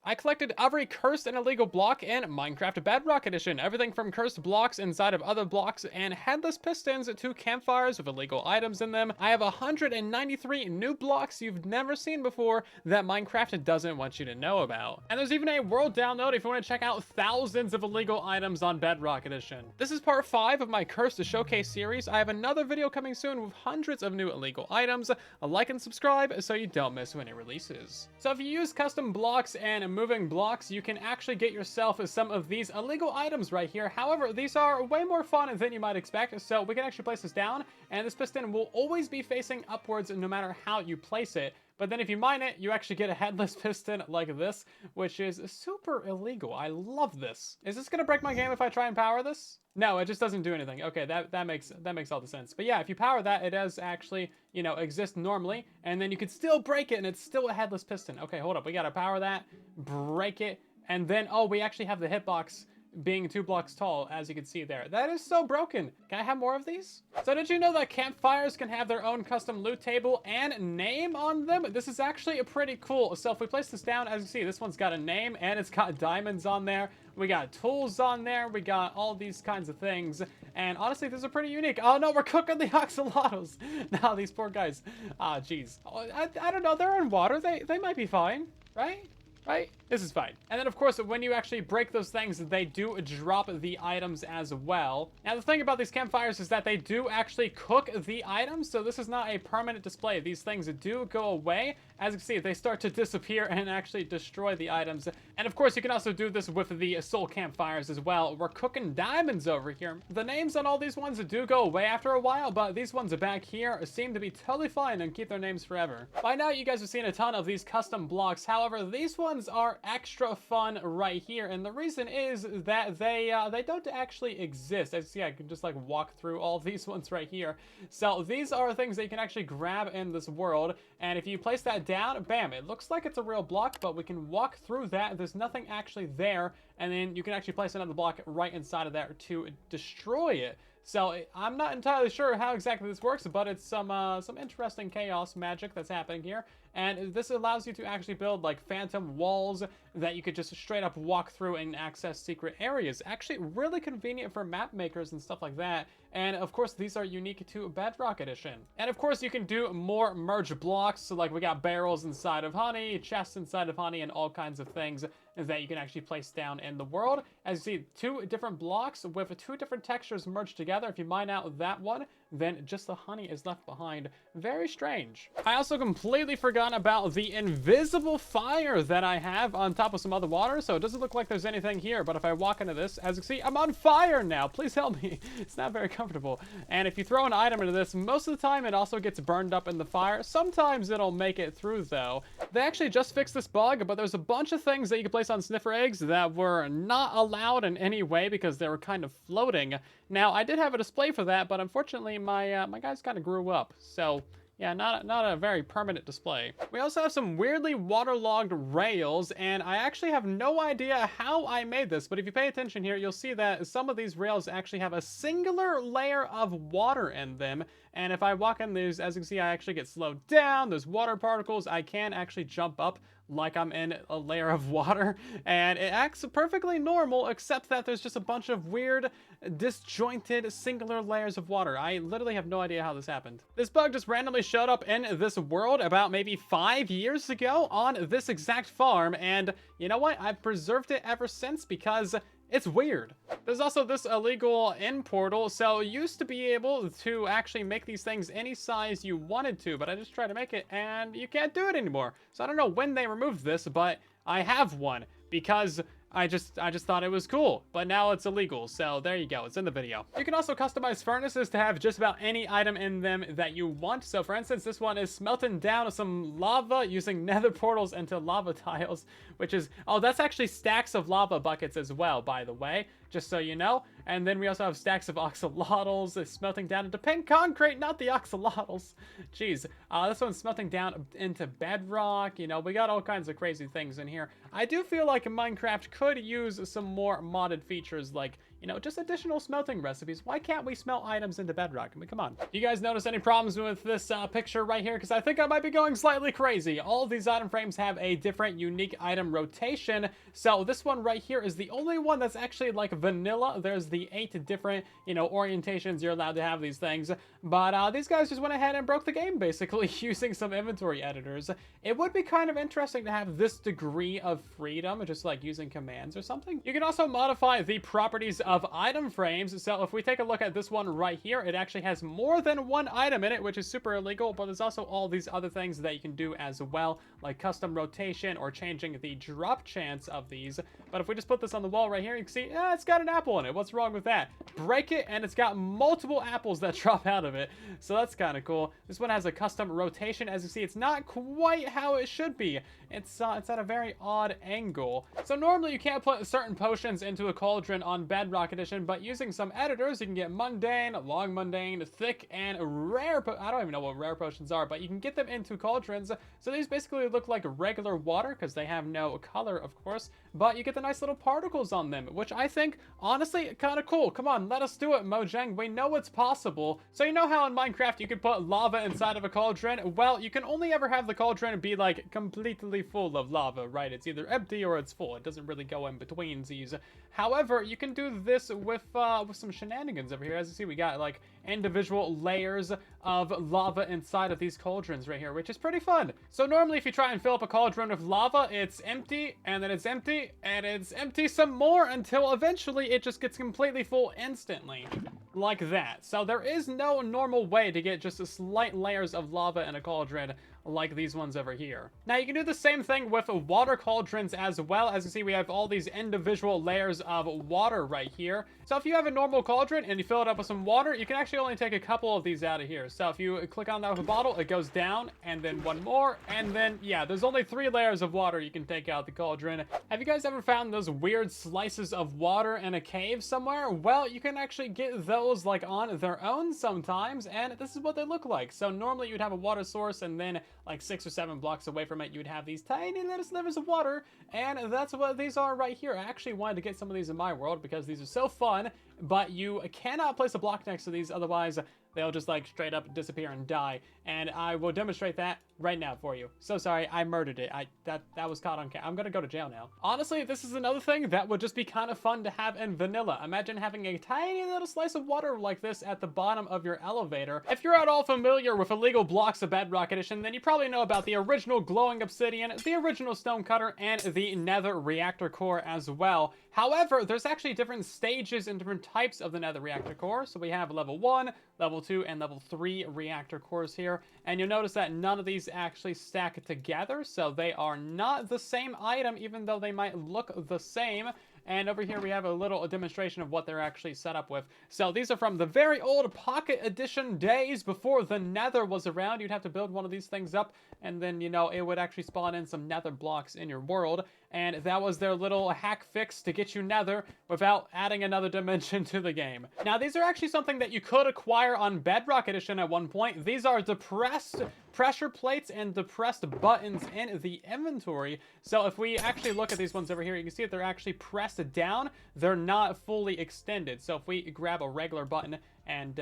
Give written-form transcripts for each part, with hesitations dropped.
I collected every cursed and illegal block in Minecraft Bedrock Edition. Everything from cursed blocks inside of other blocks and headless pistons to campfires with illegal items in them. I have 193 new blocks you've never seen before that Minecraft doesn't want you to know about. And there's even a world download if you want to check out thousands of illegal items on Bedrock Edition. This is part 5 of my Cursed Showcase series. I have another video coming soon with hundreds of new illegal items. A like and subscribe so you don't miss any releases. So if you use custom blocks and moving blocks, you can actually get yourself some of these illegal items right here. However, these are way more fun than you might expect. So we can actually place this down, and this piston will always be facing upwards no matter how you place it. But then if you mine it, you actually get a headless piston like this, which is super illegal. I love this. Is this gonna break my game if I try and power this? No, it just doesn't do anything. Okay, that makes all the sense. But yeah, if you power that, it does actually, you know, exist normally, and then you could still break it, and it's still a headless piston. Okay, hold up. We gotta power that, break it, and then, oh, we actually have the hitbox being 2 blocks tall, as you can see there. That is so broken. Can I have more of these? So did you know that campfires can have their own custom loot table and name on them? This is actually a pretty cool. So if we place this down, as you see, this one's got a name and it's got diamonds on there. We got tools on there. We got all these kinds of things. And honestly, these are pretty unique. Oh no, we're cooking the axolotls. Now these poor guys. Ah, jeez. I don't know. They're in water. They might be fine, right? Right? This is fine. And then, of course, when you actually break those things, they do drop the items as well. Now, the thing about these campfires is that they do actually cook the items, so this is not a permanent display. These things do go away. As you can see, they start to disappear and actually destroy the items. And, of course, you can also do this with the soul campfires as well. We're cooking diamonds over here. The names on all these ones do go away after a while, but these ones back here seem to be totally fine and keep their names forever. By now, you guys have seen a ton of these custom blocks. However, these ones are extra fun right here, and the reason is that they don't actually exist. As you see, I can just like walk through all these ones right here. So these are things that you can actually grab in this world, and if you place that down, bam, it looks like it's a real block, but we can walk through that. There's nothing actually there, and then you can actually place another block right inside of there to destroy it. So I'm not entirely sure how exactly this works, but it's some interesting chaos magic that's happening here. And this allows you to actually build like phantom walls that you could just straight up walk through and access secret areas. Actually really convenient for map makers and stuff like that. And of course, these are unique to Bedrock Edition. And of course, you can do more merge blocks. So like we got barrels inside of honey, chests inside of honey, and all kinds of things that you can actually place down in the world. As you see, 2 different blocks with 2 different textures merged together. If you mine out that one, then just the honey is left behind. Very strange. I also completely forgot about the invisible fire that I have on top of some other water, so it doesn't look like there's anything here, but if I walk into this, as you can see, I'm on fire now. Please help me. It's not very comfortable. And if you throw an item into this, most of the time it also gets burned up in the fire. Sometimes it'll make it through, though. They actually just fixed this bug, but there's a bunch of things that you can place on sniffer eggs that were not allowed in any way because they were kind of floating. Now, I did have a display for that, but unfortunately, my guys kind of grew up, so yeah, not a very permanent display. We also have some weirdly waterlogged rails, and I actually have no idea how I made this, but if you pay attention here, you'll see that some of these rails actually have a singular layer of water in them, and if I walk in these, as you can see, I actually get slowed down. There's water particles. I can actually jump up like I'm in a layer of water, and it acts perfectly normal, except that there's just a bunch of weird, disjointed, singular layers of water. I literally have no idea how this happened. This bug just randomly showed up in this world about maybe 5 years ago on this exact farm, and you know what? I've preserved it ever since because it's weird. There's also this illegal end portal. So you used to be able to actually make these things any size you wanted to, but I just tried to make it and you can't do it anymore. So I don't know when they removed this, but I have one because I just thought it was cool, but now it's illegal. So there you go. It's in the video. You can also customize furnaces to have just about any item in them that you want. So for instance, this one is smelting down some lava using nether portals into lava tiles, which is, oh, that's actually stacks of lava buckets as well, by the way, just so you know. And then we also have stacks of axolotls smelting down into pink concrete, not the axolotls. Jeez, this one's smelting down into bedrock. You know, we got all kinds of crazy things in here. I do feel like Minecraft could use some more modded features like, you know, just additional smelting recipes. Why can't we smelt items into Bedrock? I mean, come on. Do you guys notice any problems with this picture right here? Because I think I might be going slightly crazy. All of these item frames have a different unique item rotation. So this one right here is the only one that's actually like vanilla. There's the 8 different, you know, orientations you're allowed to have these things. But these guys just went ahead and broke the game, basically, using some inventory editors. It would be kind of interesting to have this degree of freedom, just like using commands or something. You can also modify the properties of item frames. So if we take a look at this one right here, it actually has more than one item in it, which is super illegal, but there's also all these other things that you can do as well, like custom rotation or changing the drop chance of these. But if we just put this on the wall right here, you can see, it's got an apple in it. What's wrong with that? Break it, and it's got multiple apples that drop out of it. So that's kind of cool. This one has a custom rotation. As you see, it's not quite how it should be. It's at a very odd angle. So normally you can't put certain potions into a cauldron on Bedrock Edition, but using some editors, you can get mundane, long mundane, thick, and rare. I don't even know what rare potions are, but you can get them into cauldrons. So these basically look like regular water because they have no color, of course, but you get the nice little particles on them, which I think, honestly, kind of cool. Come on, let us do it, Mojang. We know it's possible. So you know how in Minecraft you could put lava inside of a cauldron? Well, you can only ever have the cauldron be like completely full of lava, right? It's either empty or it's full. It doesn't really go in between these. However, you can do this with some shenanigans over here. As you see, we got like individual layers of lava inside of these cauldrons right here, which is pretty fun. So normally if you try and fill up a cauldron with lava, it's empty, and then it's empty, and it's empty some more until eventually it just gets completely full instantly. Like that. So there is no normal way to get just slight layers of lava in a cauldron like these ones over here. Now you can do the same thing with water cauldrons as well. As you see, we have all these individual layers of water right here. So if you have a normal cauldron and you fill it up with some water, you can actually only take a couple of these out of here. So if you click on that with a bottle, it goes down, and then one more, and then, yeah, there's only 3 layers of water you can take out the cauldron. Have you guys ever found those weird slices of water in a cave somewhere? Well, you can actually get those like on their own sometimes, and this is what they look like. So normally you'd have a water source, and then like 6 or 7 blocks away from it, you'd have these tiny little slivers of water, and that's what these are right here. I actually wanted to get some of these in my world because these are so fun, but you cannot place a block next to these, otherwise they'll just like straight up disappear and die. And I will demonstrate that right now for you. So sorry, I murdered it. That was caught on camera. I'm gonna go to jail now. Honestly, this is another thing that would just be kind of fun to have in vanilla. Imagine having a tiny little slice of water like this at the bottom of your elevator. If you're at all familiar with illegal blocks of Bedrock Edition, then you probably know about the original glowing obsidian, the original stone cutter, and the nether reactor core as well. However, there's actually different stages and different types of the nether reactor core. So we have level 1, level 2, and level 3 reactor cores here. And you'll notice that none of these actually stack together, so they are not the same item, even though they might look the same. And over here we have a little demonstration of what they're actually set up with. So these are from the very old Pocket Edition days before the nether was around. You'd have to build one of these things up, and then, you know, it would actually spawn in some nether blocks in your world. And that was their little hack fix to get you nether without adding another dimension to the game. Now, these are actually something that you could acquire on Bedrock Edition at one point. These are depressed pressure plates and depressed buttons in the inventory. So if we actually look at these ones over here, you can see that they're actually pressed down. They're not fully extended. So if we grab a regular button and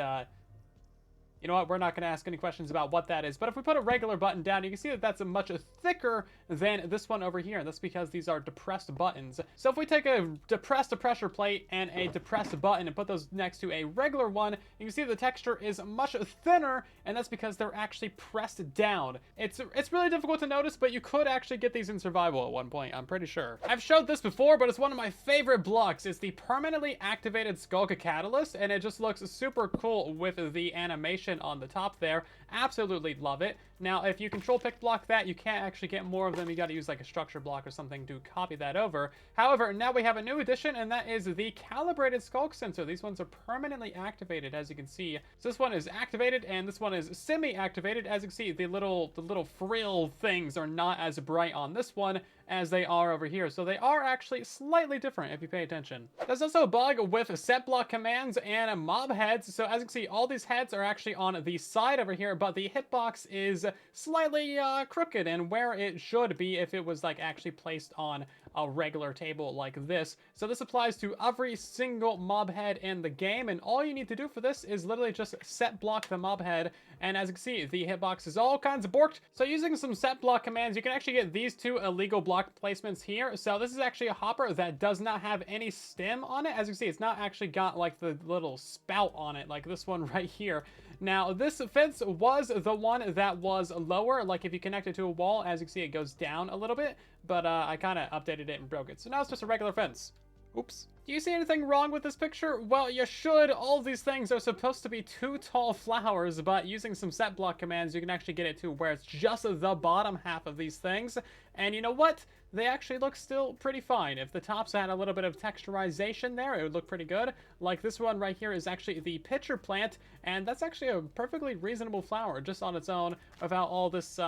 you know what, we're not going to ask any questions about what that is, but if we put a regular button down, you can see that that's a much thicker than this one over here, and that's because these are depressed buttons. So if we take a depressed pressure plate and a depressed button and put those next to a regular one, you can see the texture is much thinner, and that's because they're actually pressed down. It's really difficult to notice, but you could actually get these in survival at one point, I'm pretty sure. I've showed this before, but it's one of my favorite blocks. It's the permanently activated sculk catalyst, and it just looks super cool with the animation on the top there. Absolutely love it. Now, if you control pick block that, you can't actually get more of them. You got to use like a structure block or something to copy that over. However, now we have a new addition, and that is the calibrated sculk sensor. These ones are permanently activated, as you can see. So this one is activated, and this one is semi-activated. As you can see, the little frill things are not as bright on this one as they are over here. So they are actually slightly different if you pay attention. There's also a bug with set block commands and mob heads. So as you can see, all these heads are actually on the side over here, but the hitbox is slightly crooked and where it should be if it was like actually placed on a regular table like this. So this applies to every single mob head in the game, and all you need to do for this is literally just set block the mob head, and as you can see, the hitbox is all kinds of borked. So using some set block commands, you can actually get these two illegal block placements here. So this is actually a hopper that does not have any stem on it. As you can see, it's not actually got like the little spout on it like this one right here. Now this fence was the one that was lower, like if you connect it to a wall, as you can see, it goes down a little bit, but I kind of updated it and broke it. So now it's just a regular fence. Oops. Do you see anything wrong with this picture? Well, you should. All these things are supposed to be 2 tall flowers, but using some set block commands, you can actually get it to where it's just the bottom half of these things. And you know what? They actually look still pretty fine. If the tops had a little bit of texturization there, it would look pretty good. Like this one right here is actually the pitcher plant, and that's actually a perfectly reasonable flower just on its own without all this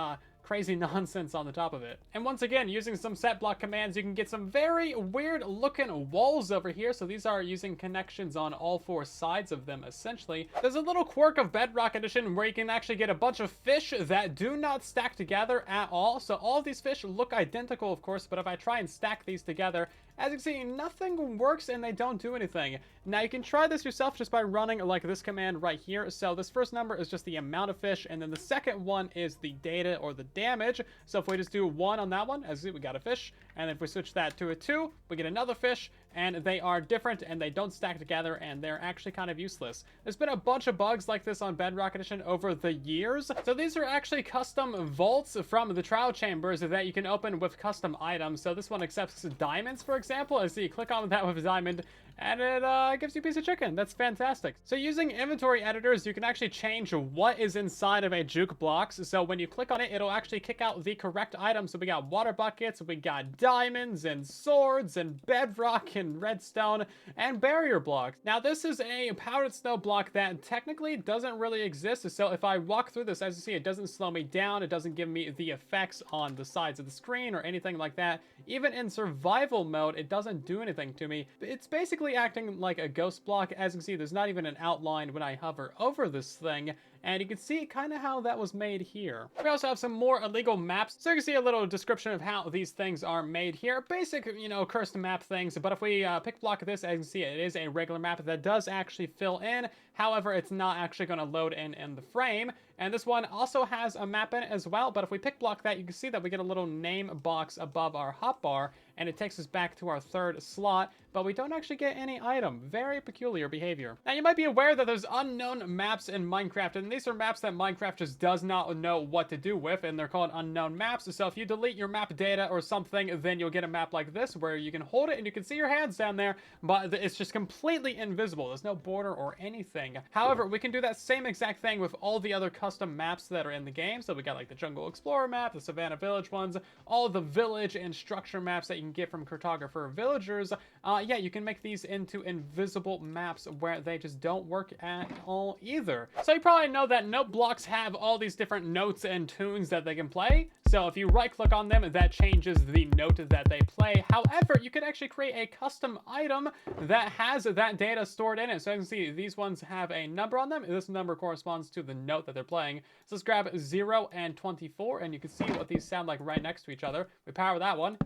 crazy nonsense on the top of it. And once again, using some set block commands, you can get some very weird looking walls over here. So these are using connections on all 4 sides of them, essentially. There's a little quirk of Bedrock Edition where you can actually get a bunch of fish that do not stack together at all. So all of these fish look identical, of course, but if I try and stack these together, as you can see, nothing works and they don't do anything. Now you can try this yourself just by running like this command right here. So this first number is just the amount of fish, and then the second one is the data or the damage. So if we just do 1 on that one, as you see, we got a fish, and if we switch that to a 2, we get another fish, and they are different and they don't stack together, and they're actually kind of useless. There's been a bunch of bugs like this on Bedrock Edition over the years. So these are actually custom vaults from the trial chambers that you can open with custom items. So this one accepts diamonds, for example. As you click on that with a diamond, and it gives you a piece of chicken. That's fantastic. So using inventory editors, you can actually change what is inside of a juke box. So when you click on it, it'll actually kick out the correct item. So we got water buckets, we got diamonds and swords and bedrock and redstone and barrier blocks. Now this is a powdered snow block that technically doesn't really exist. So if I walk through this, as you see, it doesn't slow me down. It doesn't give me the effects on the sides of the screen or anything like that. Even in survival mode, it doesn't do anything to me. It's basically acting like a ghost block. As you can see, there's not even an outline when I hover over this thing, and you can see kind of how that was made here. We also have some more illegal maps, so you can see a little description of how these things are made here. Basic, you know, cursed map things, but if we pick block this, as you can see, it is a regular map that does actually fill in. However, it's not actually going to load in the frame. And this one also has a map in it as well, but if we pick block that, you can see that we get a little name box above our hotbar, and it takes us back to our 3rd slot, but we don't actually get any item. Very peculiar behavior. Now, you might be aware that there's unknown maps in Minecraft, and these are maps that Minecraft just does not know what to do with, and they're called unknown maps. So if you delete your map data or something, then you'll get a map like this, where you can hold it and you can see your hands down there, but it's just completely invisible. There's no border or anything. However, we can do that same exact thing with all the other custom maps that are in the game. So we got like the Jungle Explorer map, the Savannah Village ones, all the village and structure maps that you can get from cartographer villagers. Yeah, you can make these into invisible maps where they just don't work at all either. So you probably know that note blocks have all these different notes and tunes that they can play. So if you right click on them, that changes the note that they play. However, you could actually create a custom item that has that data stored in it. So you can see these ones have a number on them, and this number corresponds to the note that they're playing. So let's grab 0 and 24, and you can see what these sound like right next to each other. We power that one.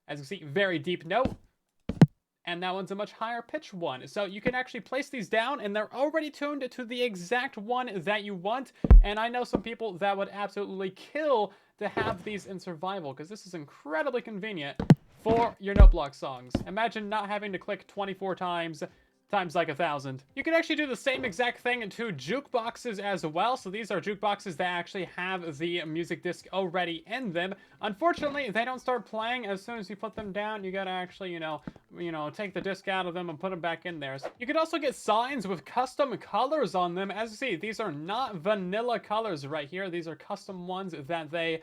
As you can see, very deep note. And that one's a much higher pitch one. So you can actually place these down, and they're already tuned to the exact one that you want. And I know some people that would absolutely kill to have these in survival, because this is incredibly convenient for your note block songs. Imagine not having to click 24 times like 1,000. You can actually do the same exact thing to jukeboxes as well. So these are jukeboxes that actually have the music disc already in them. Unfortunately, they don't start playing as soon as you put them down. You gotta actually, you know, take the disc out of them and put them back in there. So you could also get signs with custom colors on them. As you see, these are not vanilla colors right here. These are custom ones that they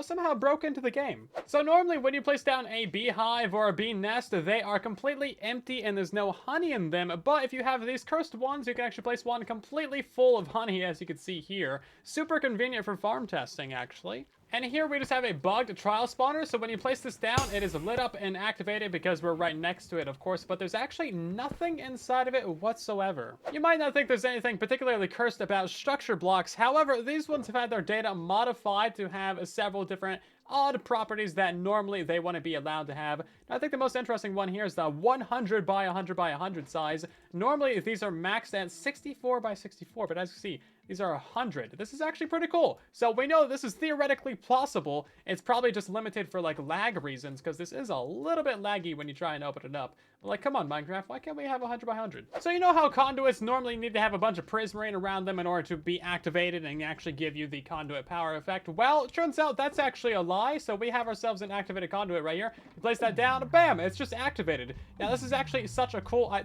somehow broke into the game. So normally when you place down a beehive or a bee nest, they are completely empty and there's no honey in them. But if you have these cursed ones, you can actually place one completely full of honey, as you can see here. Super convenient for farm testing, actually. And here we just have a bugged trial spawner, so when you place this down, it is lit up and activated because we're right next to it, of course, but there's actually nothing inside of it whatsoever. You might not think there's anything particularly cursed about structure blocks. However, these ones have had their data modified to have several different odd properties that normally they wouldn't be allowed to have. Now, I think the most interesting one here is the 100 by 100 by 100 size. Normally, these are maxed at 64 by 64, but as you see, these are 100. This is actually pretty cool. So we know this is theoretically possible. It's probably just limited for like lag reasons, because this is a little bit laggy when you try and open it up. But like, come on, Minecraft, why can't we have 100 by 100? So you know how conduits normally need to have a bunch of prismarine around them in order to be activated and actually give you the conduit power effect? Well, it turns out that's actually a lie. So we have ourselves an activated conduit right here. You place that down, bam, it's just activated. Now this is actually such a cool,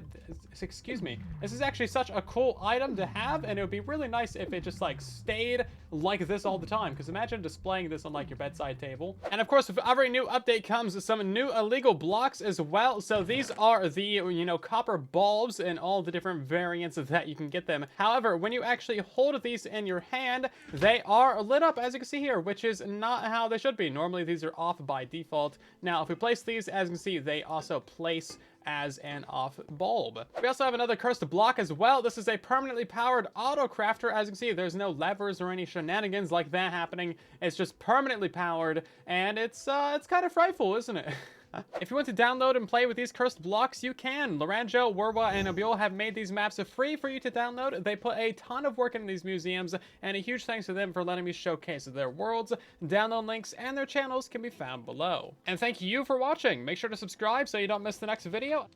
excuse me, this is actually such a cool item to have, and it would be really nice if it just like stayed like this all the time, because imagine displaying this on like your bedside table. And of course, with every new update comes some new illegal blocks as well. So these are the, you know, copper bulbs and all the different variants of that you can get them. However, when you actually hold these in your hand, they are lit up, as you can see here, which is not how they should be. Normally these are off by default. Now if we place these, as you can see, they also place as an off bulb. We also have another cursed block as well. This is a permanently powered auto crafter. As you can see, there's no levers or any shenanigans like that happening. It's just permanently powered, and it's kind of frightful, isn't it? If you want to download and play with these cursed blocks, you can. Loranjo, wirwa, and Abuel have made these maps free for you to download. They put a ton of work into these museums, and a huge thanks to them for letting me showcase their worlds. Download links and their channels can be found below. And thank you for watching. Make sure to subscribe so you don't miss the next video.